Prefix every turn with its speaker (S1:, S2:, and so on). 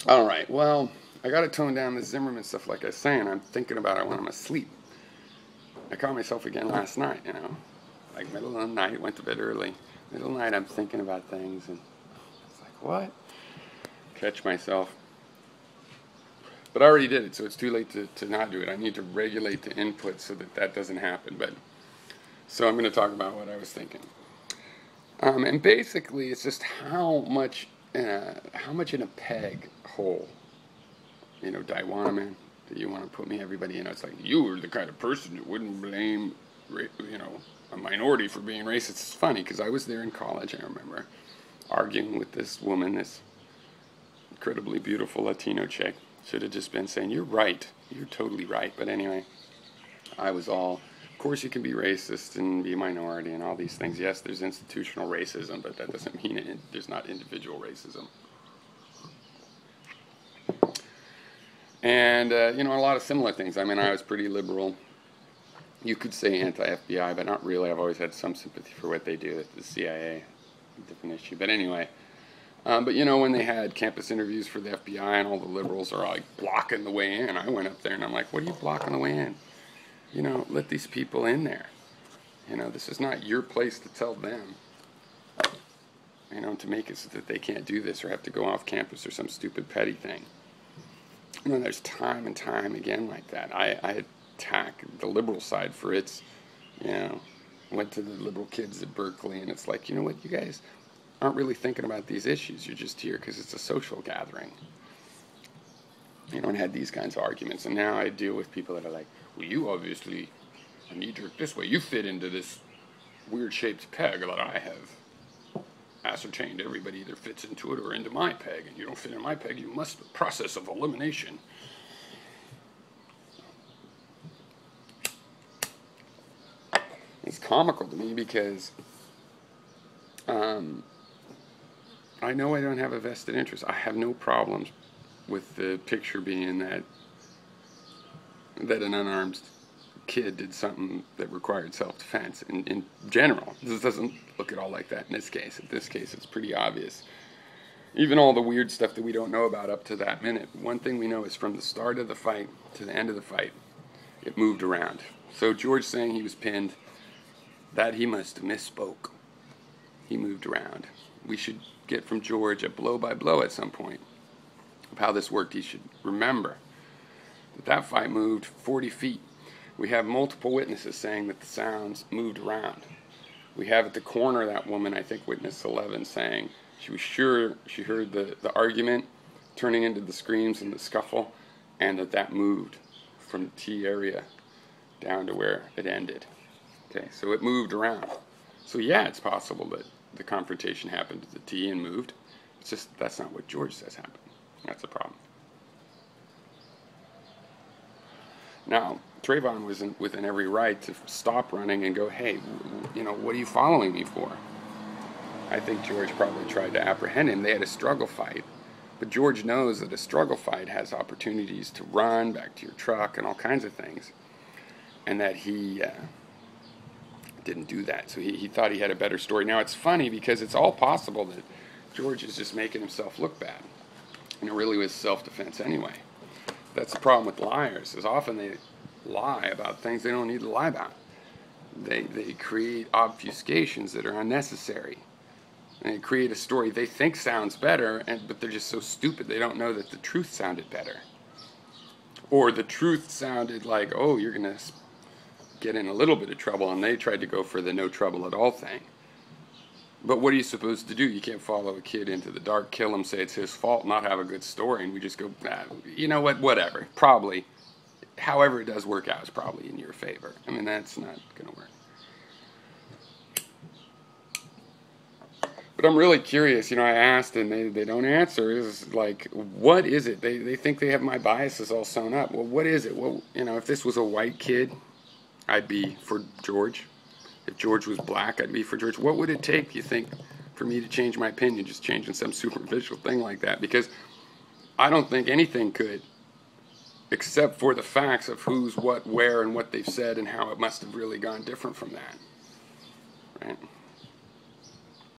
S1: All right, well, I got to tone down the Zimmerman stuff like I was saying. I'm thinking about it when I'm asleep. I caught myself again last night, like middle of the night, went to bed early. Middle of the night, I'm thinking about things, and it's like, what? Catch myself. But I already did it, so it's too late to not do it. I need to regulate the input so that that doesn't happen. So I'm going to talk about what I was thinking. And basically, it's just how much in a peg hole, do I want, man? Do you want to put me, everybody, it's like, you were the kind of person that wouldn't blame, a minority for being racist. It's funny, because I was there in college, I remember, arguing with this woman, this incredibly beautiful Latino chick. Should have just been saying, you're right, you're totally right. But anyway, I was all, of course you can be racist and be a minority and all these things. Yes, there's institutional racism, but that doesn't mean there's not individual racism. And, a lot of similar things. I mean, I was pretty liberal. You could say anti-FBI, but not really. I've always had some sympathy for what they do at the CIA. Different issue. But anyway, but when they had campus interviews for the FBI and all the liberals are like blocking the way in, I went up there and I'm like, what are you blocking the way in? Let these people in there. This is not your place to tell them, to make it so that they can't do this or have to go off campus or some stupid petty thing. There's time and time again like that. I attack the liberal side for its, went to the liberal kids at Berkeley, and it's like, you know what, you guys aren't really thinking about these issues. You're just here because it's a social gathering. And had these kinds of arguments. And now I deal with people that are like, well, you obviously a knee-jerk this way. You fit into this weird-shaped peg that I have ascertained. Everybody either fits into it or into my peg, and you don't fit in my peg, you must process of elimination. It's comical to me because I know I don't have a vested interest. I have no problems with the picture being that an unarmed kid did something that required self-defense in general. This doesn't look at all like that in this case. In this case, it's pretty obvious. Even all the weird stuff that we don't know about up to that minute. One thing we know is from the start of the fight to the end of the fight, it moved around. So George saying he was pinned, that he must have misspoke. He moved around. We should get from George a blow-by-blow at some point of how this worked. He should remember that fight moved 40 feet. We have multiple witnesses saying that the sounds moved around. We have at the corner that woman, I think witness 11, saying she was sure she heard the argument turning into the screams and the scuffle, and that moved from the T area down to where it ended. Okay, so it moved around. So yeah, it's possible that the confrontation happened at the T and moved. It's just that's not what George says happened. That's the problem. Now, Trayvon was within every right to stop running and go, hey, what are you following me for? I think George probably tried to apprehend him. They had a struggle fight. But George knows that a struggle fight has opportunities to run back to your truck and all kinds of things. And that he didn't do that. So he thought he had a better story. Now, it's funny because it's all possible that George is just making himself look bad. And it really was self-defense anyway. That's the problem with liars, is often they lie about things they don't need to lie about. They create obfuscations that are unnecessary. And they create a story they think sounds better, but they're just so stupid they don't know that the truth sounded better. Or the truth sounded like, oh, you're going to get in a little bit of trouble, and they tried to go for the no trouble at all thing. But what are you supposed to do? You can't follow a kid into the dark, kill him, say it's his fault, not have a good story, and we just go, you know what, whatever. Probably, however it does work out, is probably in your favor. I mean, that's not going to work. But I'm really curious, I asked and they don't answer, is like, what is it? They think they have my biases all sewn up. Well, what is it? Well, if this was a white kid, I'd be for George. If George was black, I'd be for George. What would it take, you think, for me to change my opinion, just changing some superficial thing like that? Because I don't think anything could, except for the facts of who's, what, where, and what they've said and how it must have really gone different from that. Right?